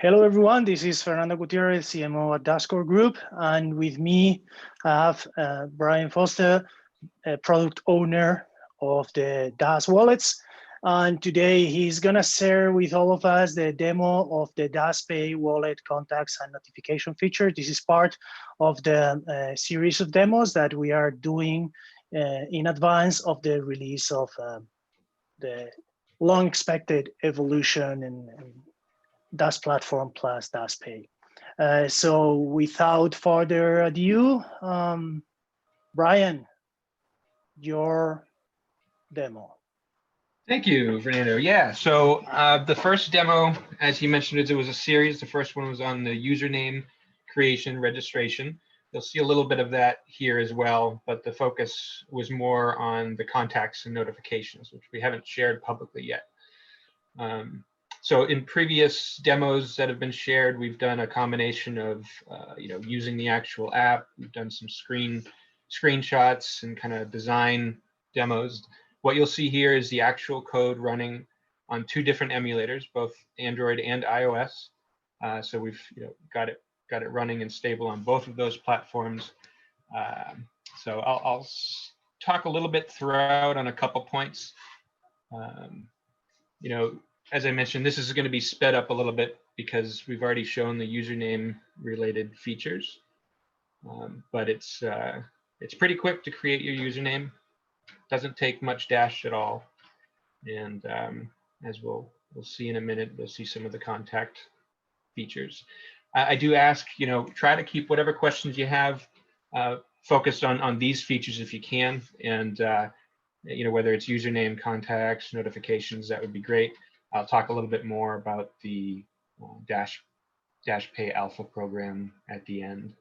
Hello, everyone. This is Fernando Gutierrez, CMO at Dashcore Group. And with me, I have Brian Foster, a product owner of the Dash wallets. And today he's going to share with all of us the demo of the DashPay wallet contacts and notification feature. This is part of the series of demos that we are doing in advance of the release of the long expected evolution and Dash platform plus DashPay. So without further ado, Brian, your demo. Thank you, Fernando. Yeah, so the first demo, as you mentioned, it was a series. The first one was on the username creation registration. You'll see a little bit of that here as well, but the focus was more on the contacts and notifications, which we haven't shared publicly yet. So in previous demos that have been shared, we've done a combination of using the actual app. We've done some screenshots and kind of design demos. What you'll see here is the actual code running on two different emulators, both Android and iOS. So we've got it running and stable on both of those platforms. So I'll talk a little bit throughout on a couple points. As I mentioned, this is going to be sped up a little bit because we've already shown the username related features, but it's pretty quick to create your username. Doesn't take much Dash at all, and as we'll see in a minute, we'll see some of the contact features. I do ask, try to keep whatever questions you have focused on these features if you can, and whether it's username, contacts, notifications, that would be great. I'll talk a little bit more about the DashPay Alpha program at the end.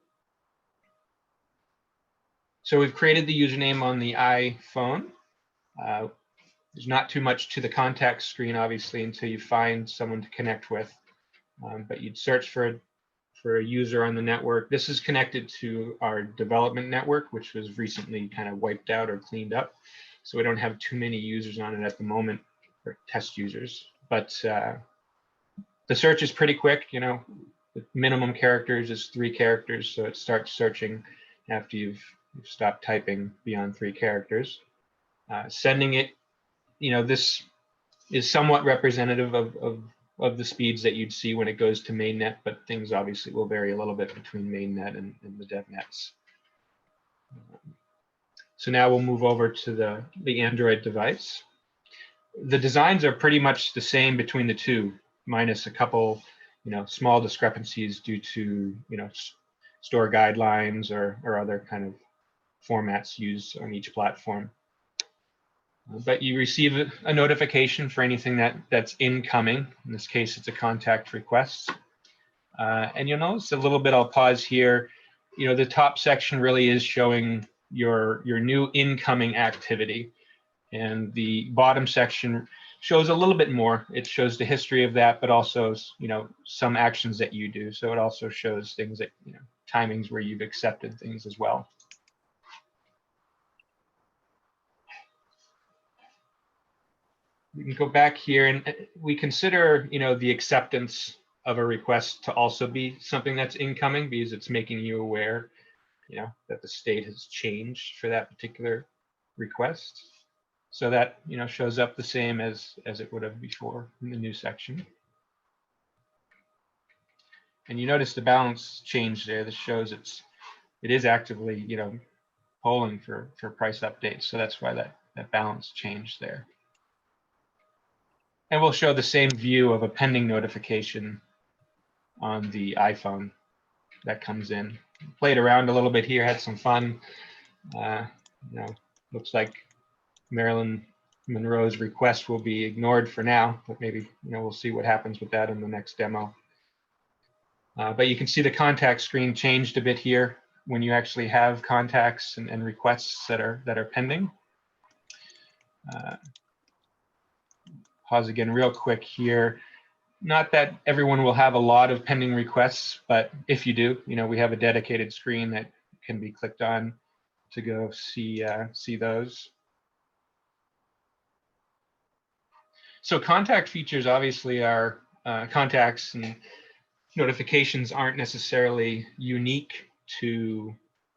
So we've created the username on the iPhone. There's not too much to the contact screen, obviously, until you find someone to connect with. But you'd search for a user on the network. This is connected to our development network, which was recently kind of wiped out or cleaned up. So we don't have too many users on it at the moment, or test users. But the search is pretty quick. The minimum characters is 3 characters, so it starts searching after you've stopped typing beyond 3 characters. Sending it, this is somewhat representative of the speeds that you'd see when it goes to mainnet, but things obviously will vary a little bit between mainnet and the dev nets. So now we'll move over to the Android device. The designs are pretty much the same between the two, minus a couple, small discrepancies due to, store guidelines or other kind of formats used on each platform. But you receive a notification for anything that's incoming. In this case, it's a contact request. And you'll notice a little bit, I'll pause here. The top section really is showing your new incoming activity. And the bottom section shows a little bit more. It shows the history of that, but also, some actions that you do. So it also shows things that, timings where you've accepted things as well. We can go back here and we consider, the acceptance of a request to also be something that's incoming because it's making you aware, that the state has changed for that particular request. So that, shows up the same as it would have before in the new section. And you notice the balance change there. This shows it is actively, polling for price updates. So that's why that balance changed there. And we'll show the same view of a pending notification on the iPhone that comes in. Played around a little bit here, had some fun. Looks like Marilyn Monroe's request will be ignored for now, but maybe we'll see what happens with that in the next demo. But you can see the contact screen changed a bit here when you actually have contacts and requests that are pending. Pause again real quick here. Not that everyone will have a lot of pending requests, but if you do, we have a dedicated screen that can be clicked on to go see those. So contact features obviously are contacts and notifications aren't necessarily unique to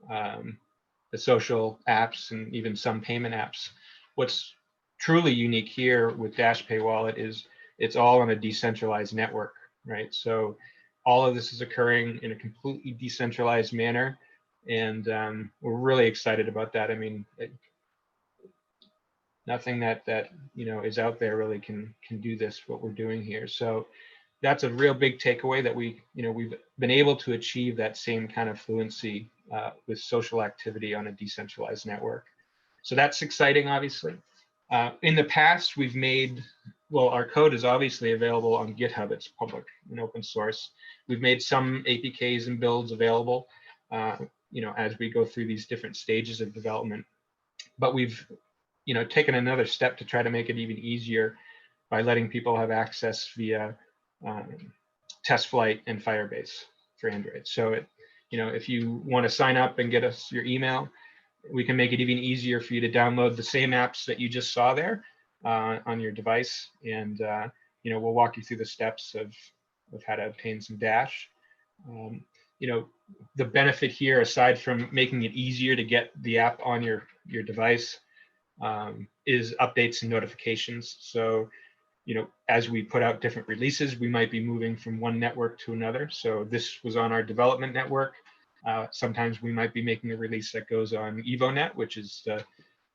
the social apps and even some payment apps. What's truly unique here with DashPay Wallet is it's all on a decentralized network, right? So all of this is occurring in a completely decentralized manner, and we're really excited about that. I mean, nothing that is out there really can do this, what we're doing here. So that's a real big takeaway, that we've been able to achieve that same kind of fluency with social activity on a decentralized network. So that's exciting, obviously. In the past, we've made, well, our code is obviously available on GitHub. It's public and open source. We've made some APKs and builds available, as we go through these different stages of development. But we've, taken another step to try to make it even easier by letting people have access via TestFlight and Firebase for Android. So if you want to sign up and get us your email, we can make it even easier for you to download the same apps that you just saw there on your device, and we'll walk you through the steps of how to obtain some Dash. The benefit here, aside from making it easier to get the app on your device, is updates and notifications. So as we put out different releases, we might be moving from one network to another. So this was on our development network. Sometimes we might be making a release that goes on EvoNet, which is the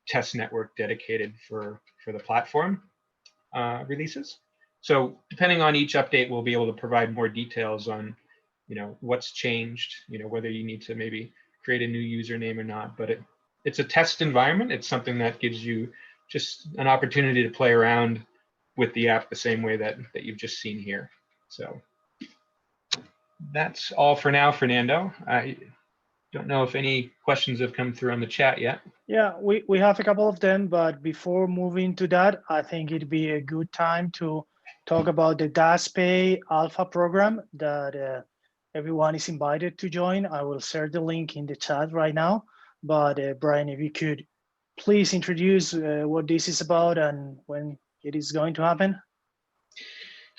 test network dedicated for the platform releases. So depending on each update, we'll be able to provide more details on what's changed, whether you need to maybe create a new username or not. But it's a test environment. It's something that gives you just an opportunity to play around with the app the same way that you've just seen here. So that's all for now, Fernando. I don't know if any questions have come through on the chat yet. Yeah, we have a couple of them, but before moving to that, I think it'd be a good time to talk about the DashPay Alpha program that everyone is invited to join. I will share the link in the chat right now. But Brian, if you could please introduce what this is about and when it is going to happen.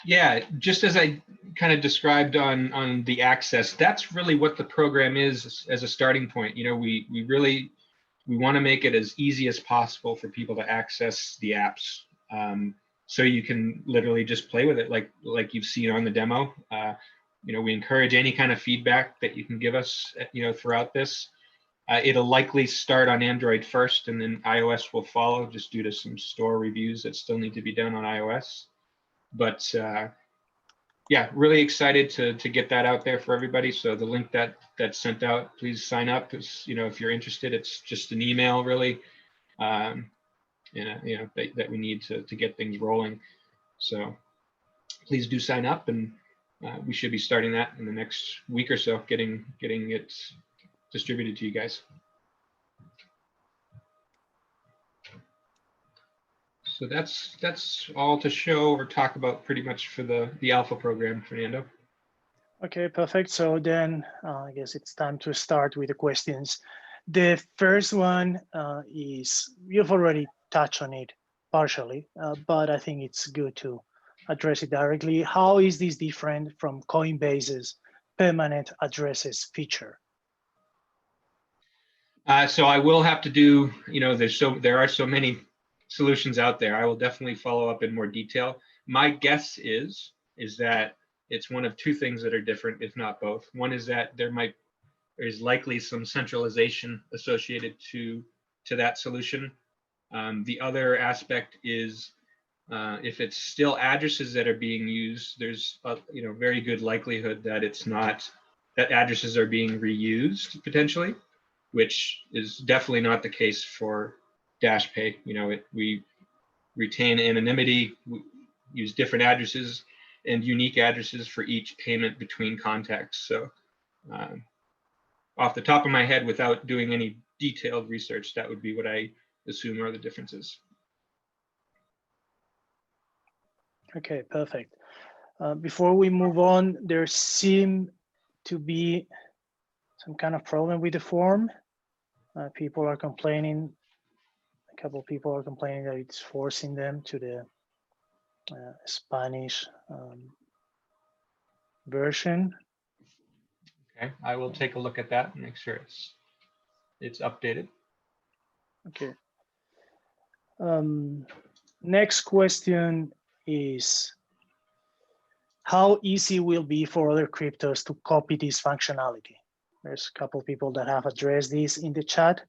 Yeah, just as I kind of described on the access, that's really what the program is as a starting point. We want to make it as easy as possible for people to access the apps. So you can literally just play with it like you've seen on the demo. We encourage any kind of feedback that you can give us, throughout this. It'll likely start on Android first, and then iOS will follow, just due to some store reviews that still need to be done on iOS. But yeah, really excited to get that out there for everybody. So the link that's sent out, please sign up. If you're interested, it's just an email really, that we need to get things rolling. So please do sign up, and we should be starting that in the next week or so, getting it distributed to you guys. So that's all to show or talk about pretty much for the Alpha program, Fernando. Okay, perfect. So then I guess it's time to start with the questions. The first one is, you've already touched on it partially, but I think it's good to address it directly. How is this different from Coinbase's permanent addresses feature? So I will have to do, there are so many solutions out there. I will definitely follow up in more detail. My guess is that it's one of two things that are different, if not both. One is that there's likely some centralization associated to that solution. The other aspect is if it's still addresses that are being used, there's a very good likelihood that that addresses are being reused potentially, which is definitely not the case for DashPay. We retain anonymity, we use different addresses and unique addresses for each payment between contacts. So off the top of my head, without doing any detailed research, that would be what I assume are the differences. Okay, perfect. Before we move on, there seem to be some kind of problem with the form. People are complaining, a couple of people are complaining that it's forcing them to the Spanish version. Okay, I will take a look at that and make sure it's updated. Okay. Next question is, how easy will be for other cryptos to copy this functionality? There's a couple people that have addressed this in the chat,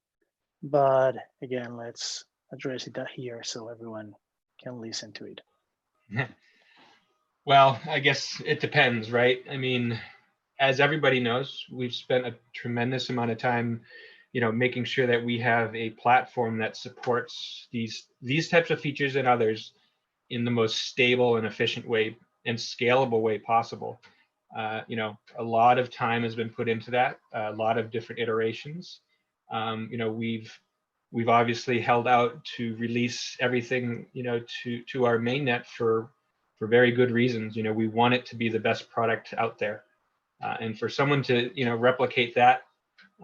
but again, let's address it here so everyone can listen to it. Well, I guess it depends, right? I mean, as everybody knows, we've spent a tremendous amount of time, making sure that we have a platform that supports these types of features and others in the most stable and efficient way and scalable way possible. A lot of time has been put into that, a lot of different iterations. We've obviously held out to release everything, to our mainnet for very good reasons. We want it to be the best product out there. And for someone to, replicate that,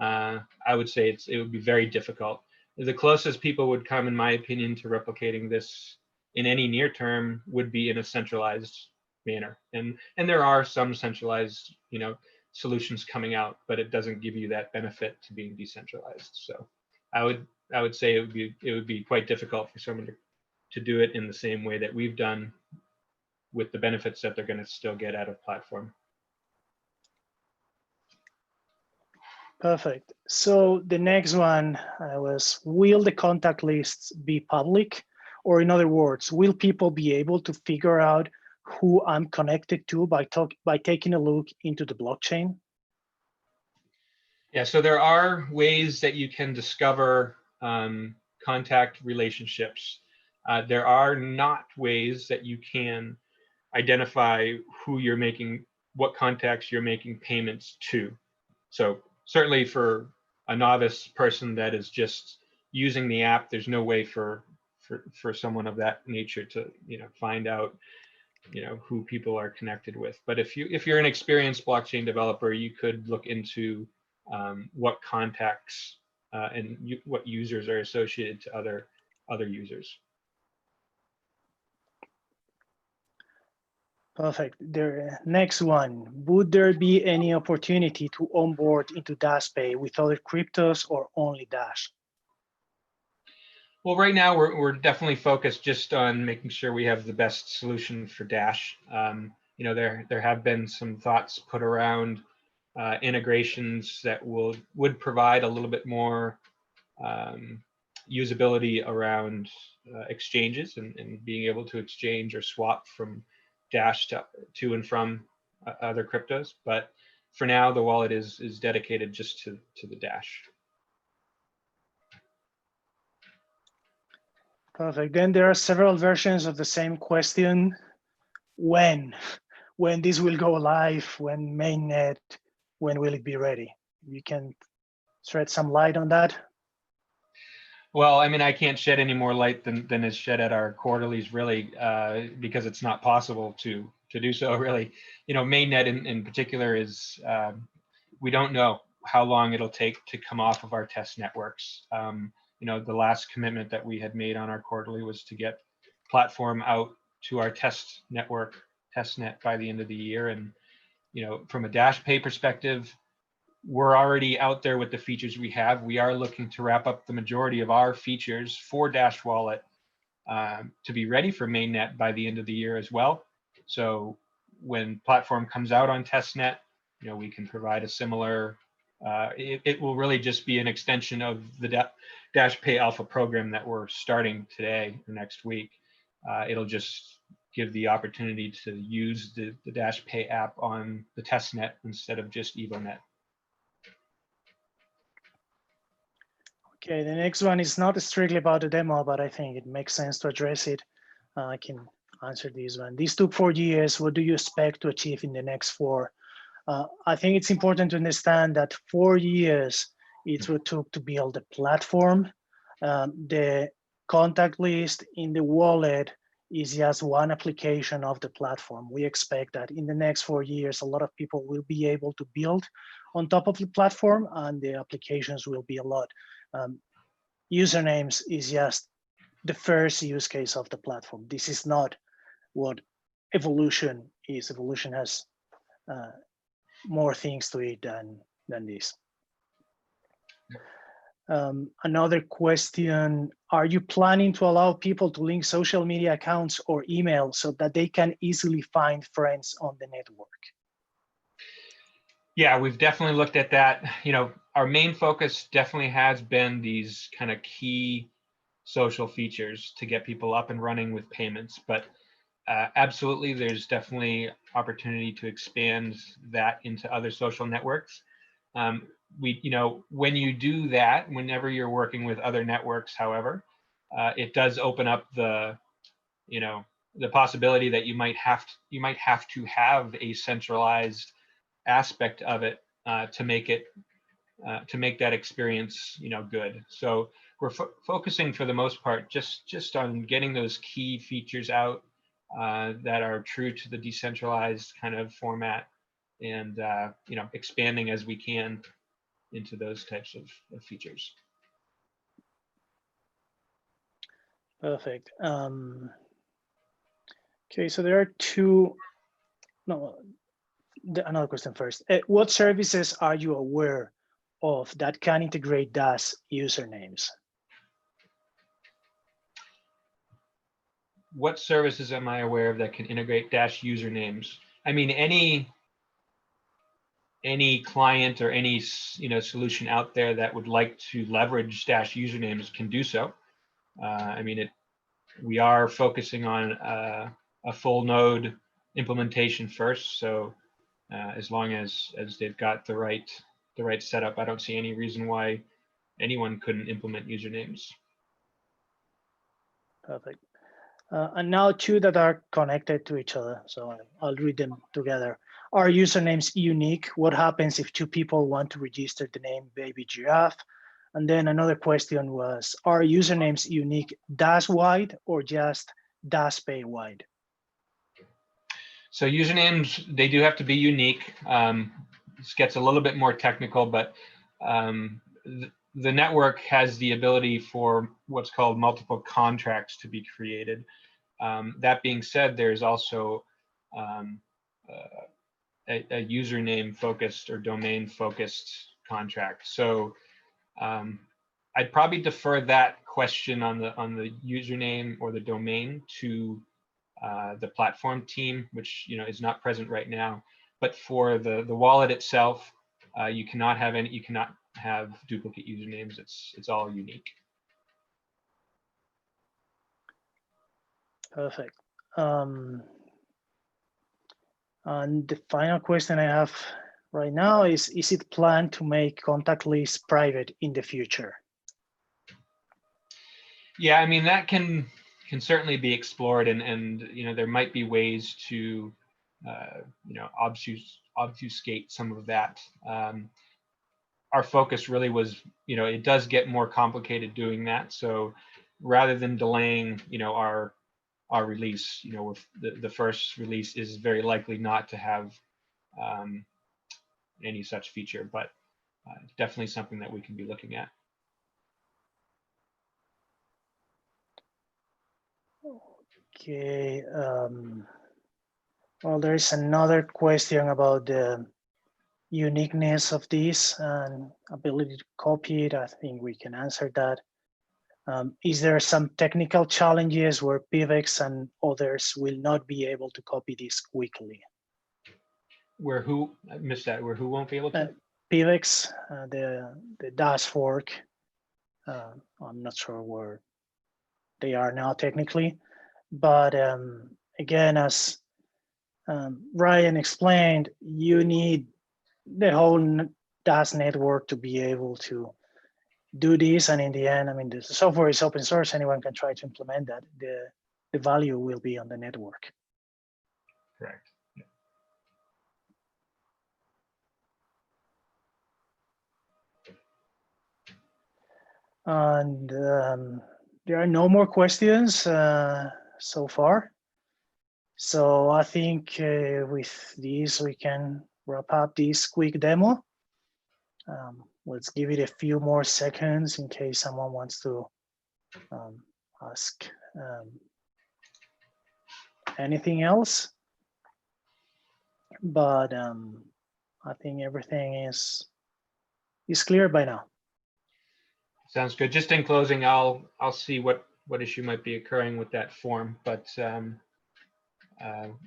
I would say it would be very difficult. The closest people would come, in my opinion, to replicating this in any near term would be in a centralized manner. And there are some centralized, solutions coming out, but it doesn't give you that benefit to being decentralized. So I would say it would be quite difficult for someone to do it in the same way that we've done, with the benefits that they're going to still get out of platform. Perfect. So the next one was, will the contact lists be public? Or in other words, will people be able to figure out who I'm connected to by taking a look into the blockchain? Yeah, so there are ways that you can discover contact relationships. There are not ways that you can identify what contacts you're making payments to. So certainly for a novice person that is just using the app, there's no way for someone of that nature to find out who people are connected with. But if you're an experienced blockchain developer, you could look into what contacts and what users are associated to other users. Perfect. The next one, would there be any opportunity to onboard into DashPay with other cryptos or only Dash? Well, right now we're definitely focused just on making sure we have the best solution for Dash. There have been some thoughts put around integrations that would provide a little bit more usability around exchanges and being able to exchange or swap from Dash to and from other cryptos. But for now, the wallet is dedicated just to the Dash. Perfect. Then there are several versions of the same question. When this will go live, when mainnet, when will it be ready? You can shed some light on that. Well, I mean, I can't shed any more light than is shed at our quarterlies, really, because it's not possible to do so, really. Mainnet in particular is, we don't know how long it'll take to come off of our test networks. The last commitment that we had made on our quarterly was to get platform out to our test net by the end of the year. And, from a DashPay perspective, we're already out there with the features we have. We are looking to wrap up the majority of our features for Dash Wallet to be ready for mainnet by the end of the year as well. So when platform comes out on testnet, we can provide a similar, it will really just be an extension of the DashPay Alpha program that we're starting today or next week. It'll just give the opportunity to use the DashPay app on the testnet instead of just EvoNet. Okay, the next one is not strictly about the demo, but I think it makes sense to address it. I can answer this one. This took 4 years. What do you expect to achieve in the next 4? I think it's important to understand that 4 years it would took to build a platform. The contact list in the wallet is just one application of the platform. We expect that in the next 4 years, a lot of people will be able to build on top of the platform, and the applications will be a lot. Usernames is just the first use case of the platform. This is not what evolution is. Evolution has more things to it than this. Another question, are you planning to allow people to link social media accounts or email so that they can easily find friends on the network? Yeah, we've definitely looked at that. Our main focus definitely has been these kind of key social features to get people up and running with payments. But absolutely, there's definitely opportunity to expand that into other social networks. When you do that, whenever you're working with other networks, however, it does open up the possibility that you might have to have a centralized aspect of it to make that experience good. So we're focusing for the most part just on getting those key features out that are true to the decentralized kind of format, and expanding as we can into those types of features. Perfect. Okay, so there are another question first. What services are you aware of that can integrate Dash usernames? What services am I aware of that can integrate Dash usernames? I mean, any client or any solution out there that would like to leverage Dash usernames can do so. We are focusing on a full node implementation first. So as long as they've got the right setup, I don't see any reason why anyone couldn't implement usernames. Perfect. And now two that are connected to each other. So I'll read them together. Are usernames unique? What happens if two people want to register the name Baby Giraffe? And then another question was, are usernames unique Dash-wide or just DashPay-wide? So usernames, they do have to be unique. This gets a little bit more technical, but the network has the ability for what's called multiple contracts to be created. That being said, there's also a username focused or domain focused contract. So I'd probably defer that question on the username or the domain to the platform team, which is not present right now. But for the wallet itself, you cannot have duplicate usernames. It's all unique. Perfect. And the final question I have right now is it planned to make contact lists private in the future? Yeah, I mean, that can certainly be explored, and there might be ways to obfuscate some of that. Our focus really was, it does get more complicated doing that. So rather than delaying, our release, the first release is very likely not to have any such feature, but definitely something that we can be looking at. Okay. Well, there is another question about the uniqueness of this and ability to copy it. I think we can answer that. Is there some technical challenges where PIVX and others will not be able to copy this quickly? Where who? I missed that. Where who won't be able to? PIVX, the Dash fork. I'm not sure where they are now technically, but again, as Ryan explained, you need the whole Dash network to be able to do this, and in the end, I mean, the software is open source. Anyone can try to implement that. The value will be on the network. Correct. Yeah. And there are no more questions so far. So I think with this, we can wrap up this quick demo. Let's give it a few more seconds in case someone wants to ask anything else. but I think everything is clear by now. Sounds good. Just in closing, I'll see what issue might be occurring with that form, but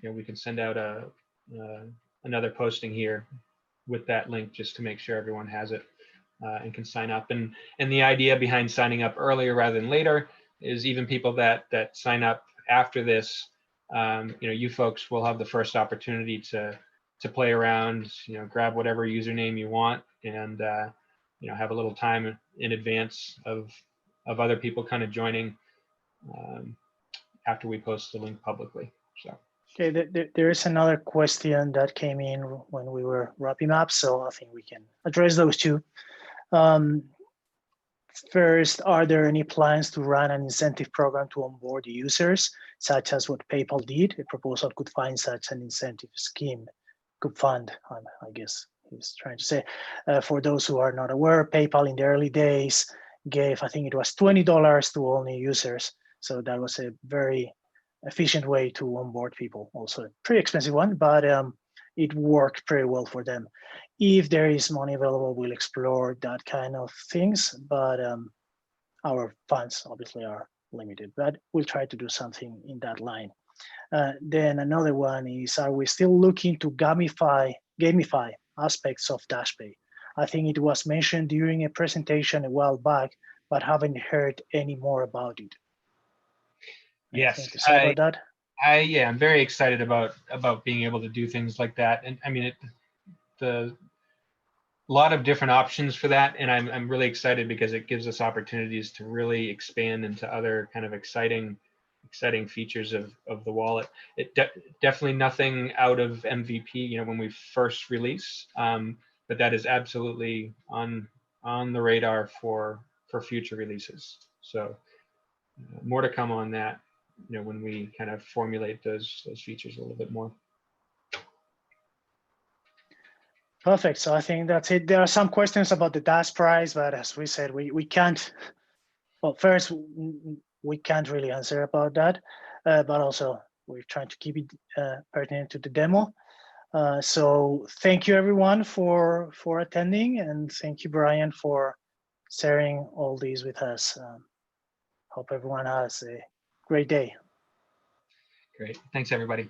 we can send out another posting here with that link just to make sure everyone has it and can sign up. And the idea behind signing up earlier rather than later is even people that sign up after this, you folks will have the first opportunity to play around, grab whatever username you want, and have a little time in advance of other people kind of joining after we post the link publicly. So. Okay, there is another question that came in when we were wrapping up, so I think we can address those two. First, are there any plans to run an incentive program to onboard users, such as what PayPal did? A proposal could find such an incentive scheme, could fund, I guess he's trying to say. For those who are not aware, PayPal in the early days gave, I think it was $20 to all new users. So that was a very efficient way to onboard people. Also a pretty expensive one, but it worked pretty well for them. If there is money available, we'll explore that kind of things, but our funds obviously are limited, but we'll try to do something in that line. Then another one is, are we still looking to gamify aspects of DashPay? I think it was mentioned during a presentation a while back, but haven't heard any more about it. Yes, to say about that? I'm very excited about being able to do things like that. And I mean, a lot of different options for that. And I'm really excited because it gives us opportunities to really expand into other kind of exciting features of the wallet. It definitely nothing out of MVP, when we first release, but that is absolutely on the radar for future releases. So more to come on that, when we kind of formulate those features a little bit more. Perfect. So I think that's it. There are some questions about the Dash price, but as we said, we can't. Well, first, we can't really answer about that, but also we're trying to keep it pertinent to the demo. So thank you everyone for attending, and thank you, Brian, for sharing all these with us. Hope everyone has a great day. Great. Thanks, everybody.